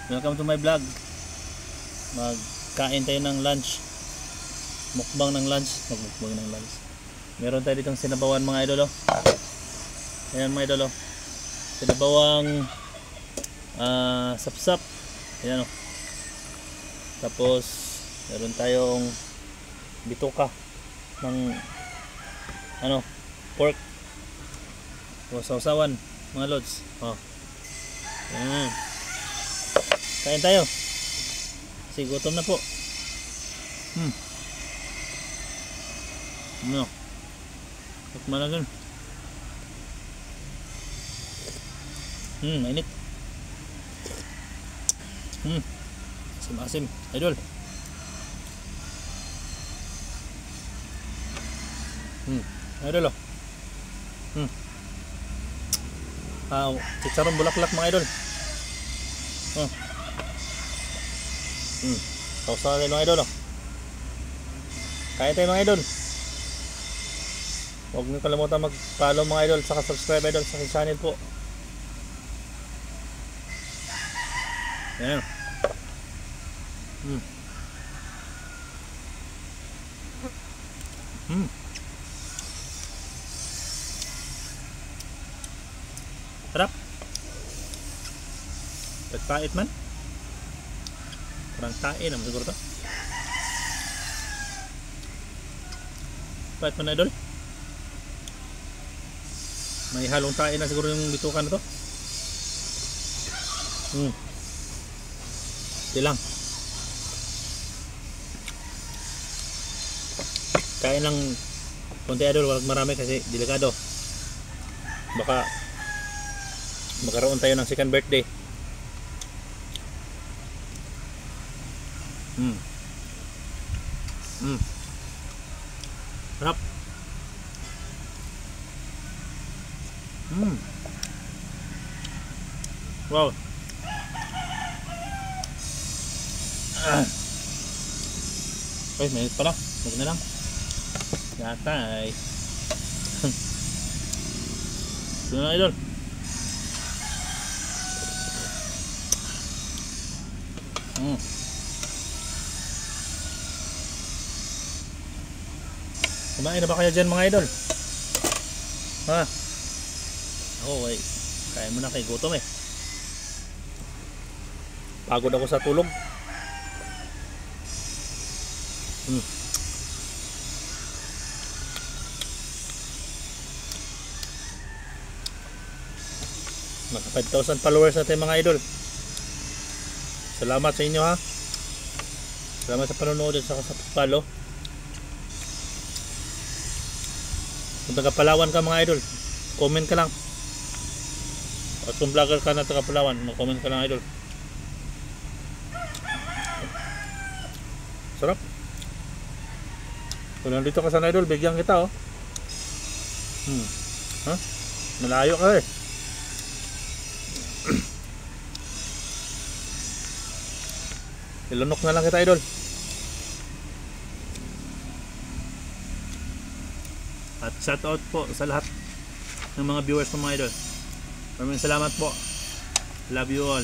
Welcome to my vlog. Magkain tayo ng lunch. Mukbang ng lunch. Magmukbang ng lunch. Meron tayo ditong sinabawan mga idol oh. Ayan mga idol oh. Sinabawang sapsap. Ayan oh. Tapos meron tayong bituka ng pork. O sausawan mga lods. Oh. Ayan. Kain tayo. Kasi gutom na po. Ano? Tikman na dun. Mainit. Asim-asim. Idol. Idol oh. Chicharon bulaklak mga idol. Sausawan tayo mga idol oh. Kain tayo mga idol. Huwag niyo kalimutan mag-follow mga idol, saka subscribe idol sa aking channel po. Ayan. Sarap. Pagpait man. Parang tae naman siguro to. Pait man idol. May halong tae na siguro yung bitukan na to. Ito lang. Kain lang konti idol, wag marami kasi delikado. Baka magkaroon tayo ng second birthday. Sarap. Wow. Ay, mainit pala. Huwag na lang. Yatay. Ito na idol. Kumain na ba kayo dyan mga idol? Ha? Okay. Kaya mo na kay gutom eh. Pagod ako sa tulog. Naka 5,000 followers natin mga idol. Salamat sa inyo ha. Salamat sa panonood at sa follow. Kung taga Palawan ka mga idol, comment ka lang. At kung vlogger ka na taga Palawan, mag-comment ka lang idol. Sarap. Kung nandito ka sa idol, bigyan kita oh. Malayo ka eh. Ilunok na lang kita idol. At shout out po sa lahat ng mga viewers ng mga idol. Maraming salamat po. Love you all.